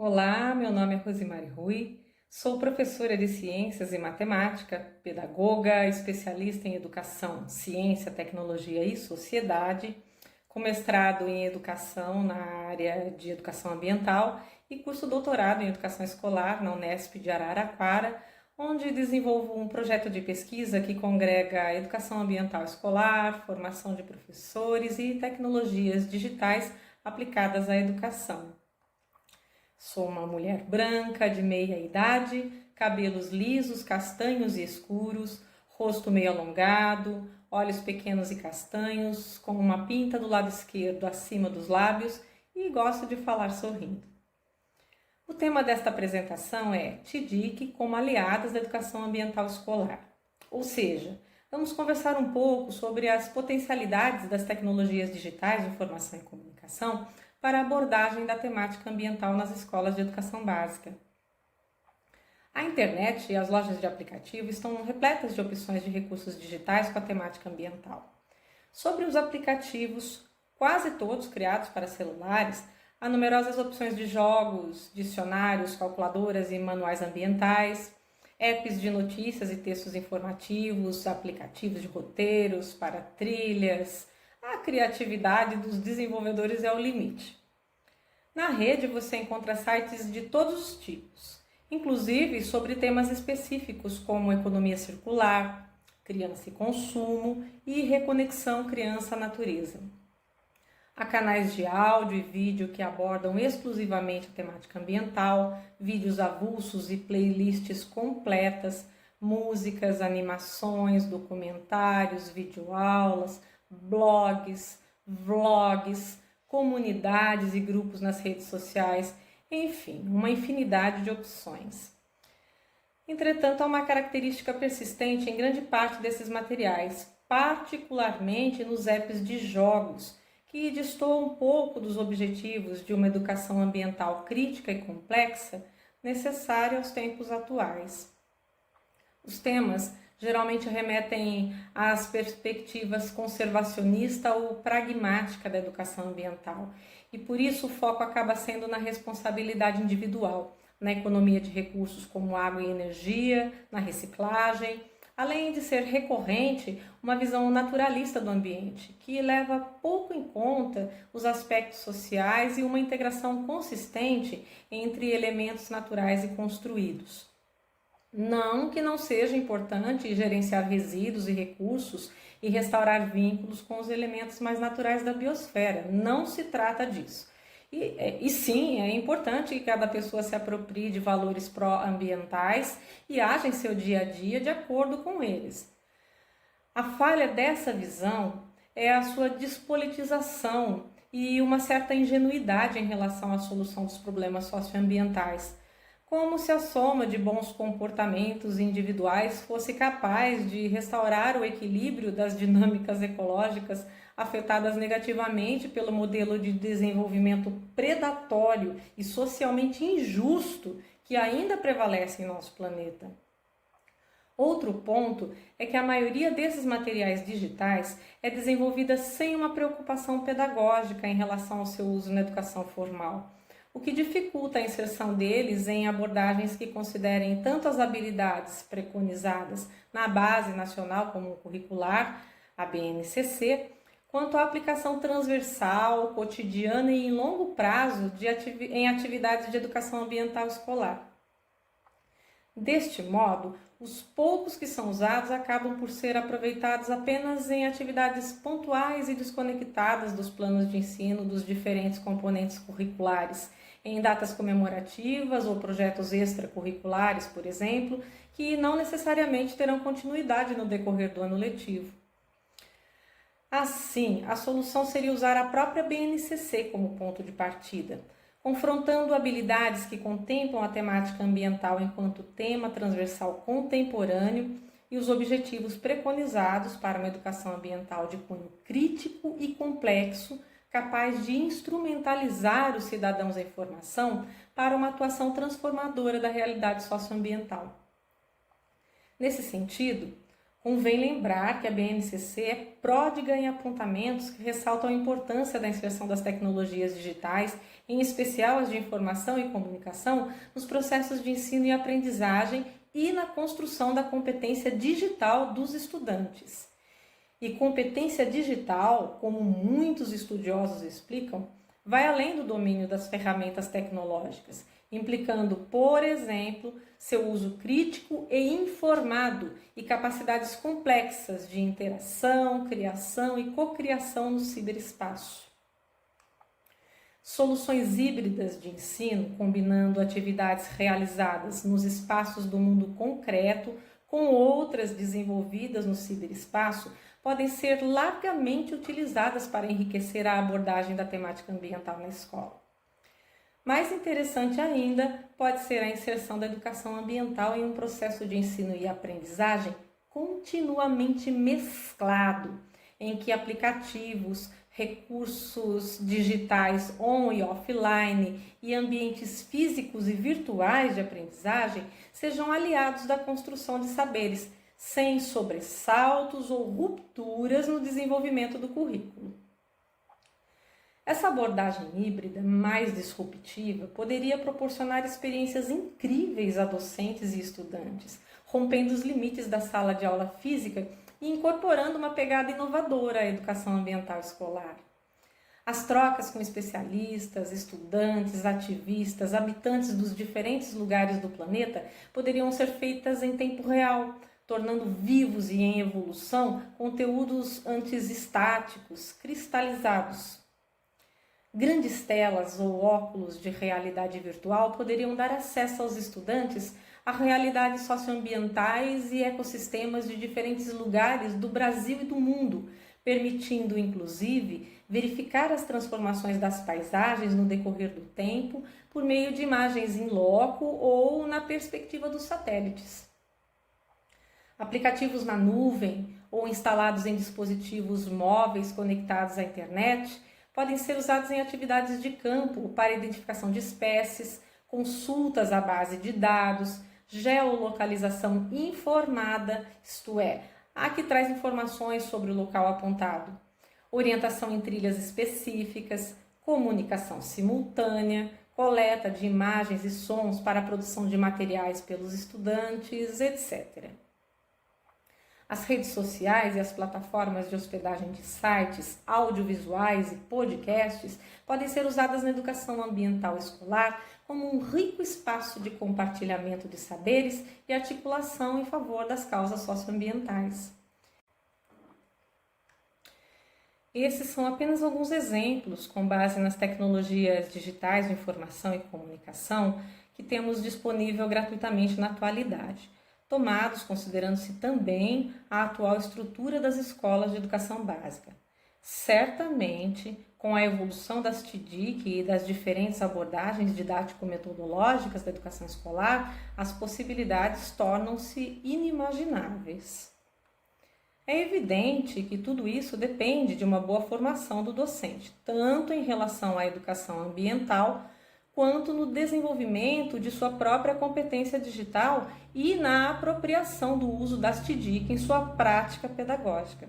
Olá, meu nome é Rosimari Rui, sou professora de Ciências e Matemática, pedagoga, especialista em Educação, Ciência, Tecnologia e Sociedade, com mestrado em Educação na área de Educação Ambiental e curso doutorado em Educação Escolar na Unesp de Araraquara, onde desenvolvo um projeto de pesquisa que congrega educação ambiental escolar, formação de professores e tecnologias digitais aplicadas à educação. Sou uma mulher branca, de meia idade, cabelos lisos, castanhos e escuros, rosto meio alongado, olhos pequenos e castanhos, com uma pinta do lado esquerdo acima dos lábios e gosto de falar sorrindo. O tema desta apresentação é TDIC como aliadas da educação ambiental escolar. Ou seja, vamos conversar um pouco sobre as potencialidades das tecnologias digitais de informação e comunicação para a abordagem da temática ambiental nas escolas de educação básica. A internet e as lojas de aplicativo estão repletas de opções de recursos digitais com a temática ambiental. Sobre os aplicativos, quase todos criados para celulares, há numerosas opções de jogos, dicionários, calculadoras e manuais ambientais, apps de notícias e textos informativos, aplicativos de roteiros para trilhas. A criatividade dos desenvolvedores é o limite. Na rede você encontra sites de todos os tipos, inclusive sobre temas específicos como economia circular, criança e consumo e reconexão criança-natureza. Há canais de áudio e vídeo que abordam exclusivamente a temática ambiental, vídeos avulsos e playlists completas, músicas, animações, documentários, videoaulas, blogs, vlogs, comunidades e grupos nas redes sociais, enfim, uma infinidade de opções. Entretanto, há uma característica persistente em grande parte desses materiais, particularmente nos apps de jogos, que destoam um pouco dos objetivos de uma educação ambiental crítica e complexa necessária aos tempos atuais. Os temas geralmente remetem às perspectivas conservacionista ou pragmática da educação ambiental, e por isso o foco acaba sendo na responsabilidade individual, na economia de recursos como água e energia, na reciclagem, além de ser recorrente uma visão naturalista do ambiente, que leva pouco em conta os aspectos sociais e uma integração consistente entre elementos naturais e construídos. Não que não seja importante gerenciar resíduos e recursos e restaurar vínculos com os elementos mais naturais da biosfera, não se trata disso. E sim, é importante que cada pessoa se aproprie de valores pró-ambientais e haja em seu dia a dia de acordo com eles. A falha dessa visão é a sua despolitização e uma certa ingenuidade em relação à solução dos problemas socioambientais, como se a soma de bons comportamentos individuais fosse capaz de restaurar o equilíbrio das dinâmicas ecológicas afetadas negativamente pelo modelo de desenvolvimento predatório e socialmente injusto que ainda prevalece em nosso planeta. Outro ponto é que a maioria desses materiais digitais é desenvolvida sem uma preocupação pedagógica em relação ao seu uso na educação formal, o que dificulta a inserção deles em abordagens que considerem tanto as habilidades preconizadas na Base Nacional Comum Curricular, a BNCC, quanto a aplicação transversal, cotidiana e em longo prazo em atividades de educação ambiental escolar. Deste modo, os poucos que são usados acabam por ser aproveitados apenas em atividades pontuais e desconectadas dos planos de ensino dos diferentes componentes curriculares, em datas comemorativas ou projetos extracurriculares, por exemplo, que não necessariamente terão continuidade no decorrer do ano letivo. Assim, a solução seria usar a própria BNCC como ponto de partida, confrontando habilidades que contemplam a temática ambiental enquanto tema transversal contemporâneo e os objetivos preconizados para uma educação ambiental de cunho crítico e complexo, capaz de instrumentalizar os cidadãos em formação para uma atuação transformadora da realidade socioambiental. Nesse sentido, Convém lembrar que a BNCC é pródiga em apontamentos que ressaltam a importância da inserção das tecnologias digitais, em especial as de informação e comunicação, nos processos de ensino e aprendizagem e na construção da competência digital dos estudantes. E competência digital, como muitos estudiosos explicam, vai além do domínio das ferramentas tecnológicas, implicando, por exemplo, seu uso crítico e informado e capacidades complexas de interação, criação e cocriação no ciberespaço. Soluções híbridas de ensino, combinando atividades realizadas nos espaços do mundo concreto com outras desenvolvidas no ciberespaço, podem ser largamente utilizadas para enriquecer a abordagem da temática ambiental na escola. Mais interessante ainda pode ser a inserção da educação ambiental em um processo de ensino e aprendizagem continuamente mesclado, em que aplicativos, recursos digitais on e offline e ambientes físicos e virtuais de aprendizagem sejam aliados da construção de saberes, sem sobressaltos ou rupturas no desenvolvimento do currículo. Essa abordagem híbrida, mais disruptiva, poderia proporcionar experiências incríveis a docentes e estudantes, rompendo os limites da sala de aula física e incorporando uma pegada inovadora à educação ambiental escolar. As trocas com especialistas, estudantes, ativistas, habitantes dos diferentes lugares do planeta poderiam ser feitas em tempo real, tornando vivos e em evolução conteúdos antes estáticos, cristalizados. Grandes telas ou óculos de realidade virtual poderiam dar acesso aos estudantes a realidades socioambientais e ecossistemas de diferentes lugares do Brasil e do mundo, permitindo, inclusive, verificar as transformações das paisagens no decorrer do tempo por meio de imagens in loco ou na perspectiva dos satélites. Aplicativos na nuvem ou instalados em dispositivos móveis conectados à internet podem ser usados em atividades de campo para identificação de espécies, consultas à base de dados, geolocalização informada, isto é, a que traz informações sobre o local apontado, orientação em trilhas específicas, comunicação simultânea, coleta de imagens e sons para a produção de materiais pelos estudantes, etc. As redes sociais e as plataformas de hospedagem de sites, audiovisuais e podcasts podem ser usadas na educação ambiental escolar como um rico espaço de compartilhamento de saberes e articulação em favor das causas socioambientais. Esses são apenas alguns exemplos, com base nas tecnologias digitais de informação e comunicação que temos disponível gratuitamente na atualidade, tomados considerando-se também a atual estrutura das escolas de educação básica. Certamente, com a evolução das TDIC e das diferentes abordagens didático-metodológicas da educação escolar, as possibilidades tornam-se inimagináveis. É evidente que tudo isso depende de uma boa formação do docente, tanto em relação à educação ambiental, quanto no desenvolvimento de sua própria competência digital e na apropriação do uso das TDIC em sua prática pedagógica.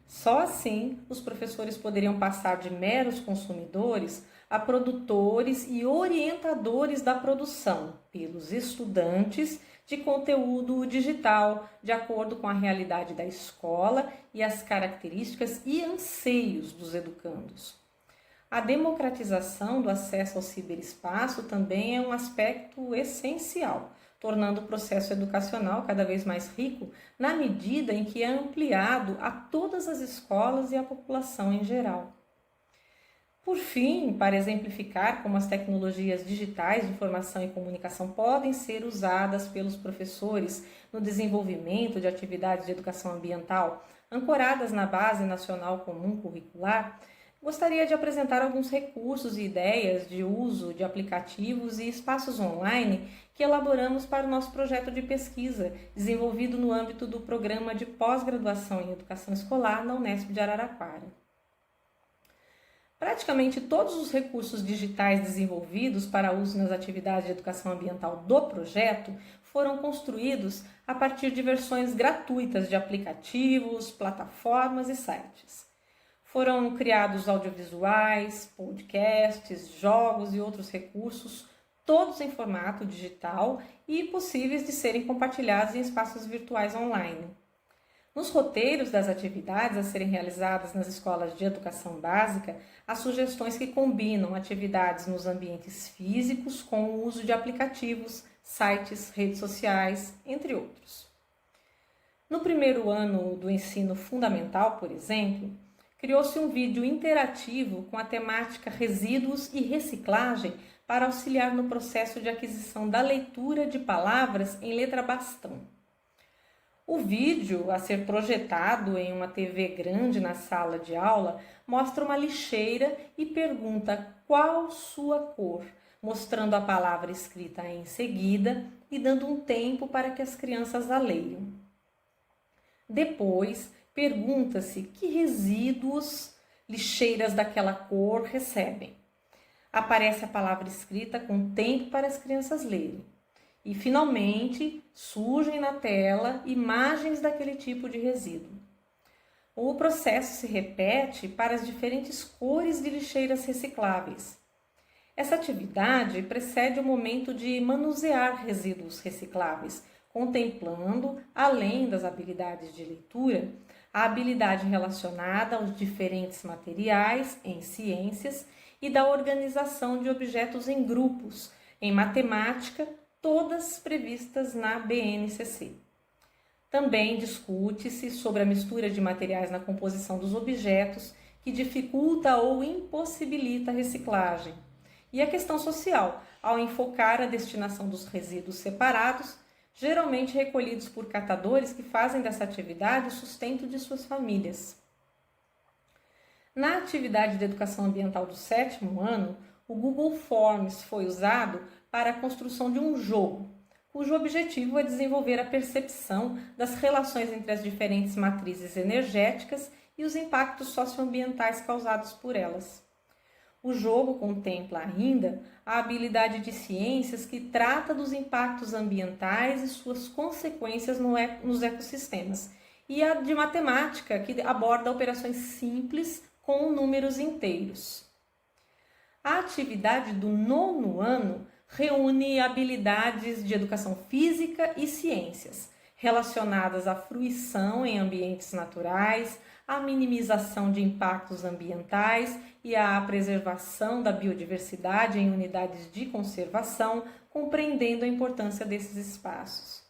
Só assim, os professores poderiam passar de meros consumidores a produtores e orientadores da produção, pelos estudantes, de conteúdo digital, de acordo com a realidade da escola e as características e anseios dos educandos. A democratização do acesso ao ciberespaço também é um aspecto essencial, tornando o processo educacional cada vez mais rico na medida em que é ampliado a todas as escolas e à população em geral. Por fim, para exemplificar como as tecnologias digitais de informação e comunicação podem ser usadas pelos professores no desenvolvimento de atividades de educação ambiental ancoradas na Base Nacional Comum Curricular, gostaria de apresentar alguns recursos e ideias de uso de aplicativos e espaços online que elaboramos para o nosso projeto de pesquisa, desenvolvido no âmbito do Programa de Pós-Graduação em Educação Escolar na Unesp de Araraquara. Praticamente todos os recursos digitais desenvolvidos para uso nas atividades de educação ambiental do projeto foram construídos a partir de versões gratuitas de aplicativos, plataformas e sites. Foram criados audiovisuais, podcasts, jogos e outros recursos, todos em formato digital e possíveis de serem compartilhados em espaços virtuais online. Nos roteiros das atividades a serem realizadas nas escolas de educação básica, há sugestões que combinam atividades nos ambientes físicos com o uso de aplicativos, sites, redes sociais, entre outros. No primeiro ano do ensino fundamental, por exemplo, criou-se um vídeo interativo com a temática resíduos e reciclagem para auxiliar no processo de aquisição da leitura de palavras em letra bastão. O vídeo, a ser projetado em uma TV grande na sala de aula, mostra uma lixeira e pergunta qual sua cor, mostrando a palavra escrita em seguida e dando um tempo para que as crianças a leiam. Depois, pergunta-se que resíduos lixeiras daquela cor recebem. Aparece a palavra escrita com tempo para as crianças lerem. E, finalmente, surgem na tela imagens daquele tipo de resíduo. O processo se repete para as diferentes cores de lixeiras recicláveis. Essa atividade precede o momento de manusear resíduos recicláveis, contemplando, além das habilidades de leitura, a habilidade relacionada aos diferentes materiais em ciências e da organização de objetos em grupos, em matemática, todas previstas na BNCC. Também discute-se sobre a mistura de materiais na composição dos objetos, que dificulta ou impossibilita a reciclagem, e a questão social, ao enfocar a destinação dos resíduos separados, geralmente recolhidos por catadores que fazem dessa atividade o sustento de suas famílias. Na atividade de educação ambiental do 7º ano, o Google Forms foi usado para a construção de um jogo, cujo objetivo é desenvolver a percepção das relações entre as diferentes matrizes energéticas e os impactos socioambientais causados por elas. O jogo contempla ainda a habilidade de ciências que trata dos impactos ambientais e suas consequências nos ecossistemas, e a de matemática, que aborda operações simples com números inteiros. A atividade do 9º ano reúne habilidades de educação física e ciências, relacionadas à fruição em ambientes naturais, à minimização de impactos ambientais e à preservação da biodiversidade em unidades de conservação, compreendendo a importância desses espaços.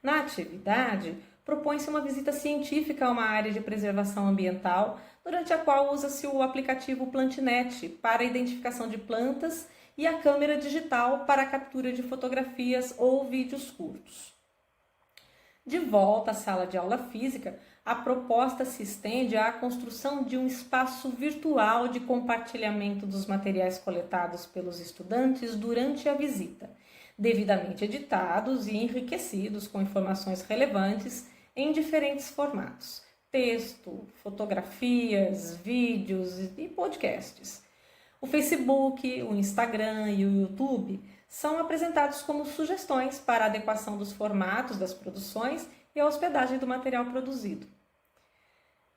Na atividade, propõe-se uma visita científica a uma área de preservação ambiental, durante a qual usa-se o aplicativo Plantinet para a identificação de plantas e a câmera digital para a captura de fotografias ou vídeos curtos. De volta à sala de aula física, a proposta se estende à construção de um espaço virtual de compartilhamento dos materiais coletados pelos estudantes durante a visita, devidamente editados e enriquecidos com informações relevantes em diferentes formatos: texto, fotografias, vídeos e podcasts. O Facebook, o Instagram e o YouTube são apresentados como sugestões para a adequação dos formatos das produções e a hospedagem do material produzido.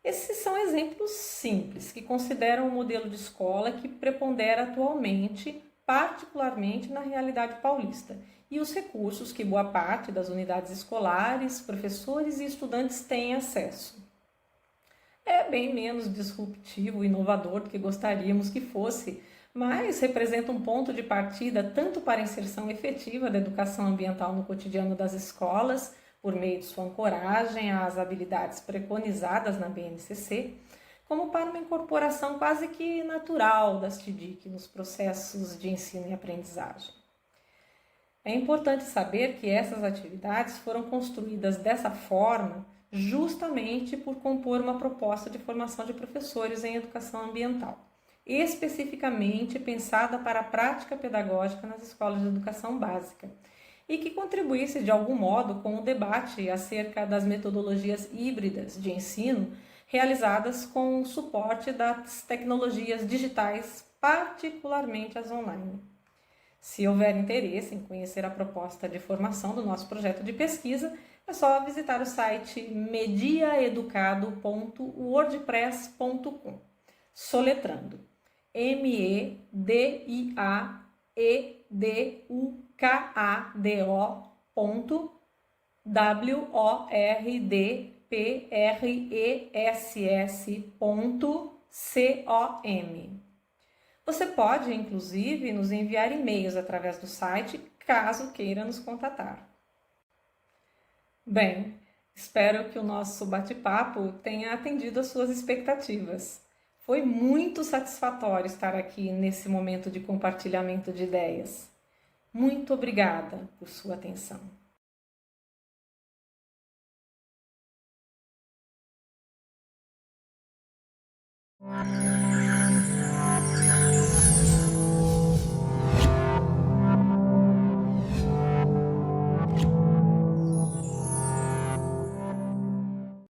Esses são exemplos simples que consideram o modelo de escola que prepondera atualmente, particularmente na realidade paulista, e os recursos que boa parte das unidades escolares, professores e estudantes têm acesso. É bem menos disruptivo e inovador do que gostaríamos que fosse, mas representa um ponto de partida tanto para a inserção efetiva da educação ambiental no cotidiano das escolas, por meio de sua ancoragem às habilidades preconizadas na BNCC, como para uma incorporação quase que natural das TDIC nos processos de ensino e aprendizagem. É importante saber que essas atividades foram construídas dessa forma justamente por compor uma proposta de formação de professores em educação ambiental, especificamente pensada para a prática pedagógica nas escolas de educação básica, e que contribuísse de algum modo com o debate acerca das metodologias híbridas de ensino realizadas com o suporte das tecnologias digitais, particularmente as online. Se houver interesse em conhecer a proposta de formação do nosso projeto de pesquisa, é só visitar o site mediaeducado.wordpress.com, soletrando mediaeducado.wordpress.com. Você pode, inclusive, nos enviar e-mails através do site, caso queira nos contatar. Bem, espero que o nosso bate-papo tenha atendido às suas expectativas. Foi muito satisfatório estar aqui nesse momento de compartilhamento de ideias. Muito obrigada por sua atenção.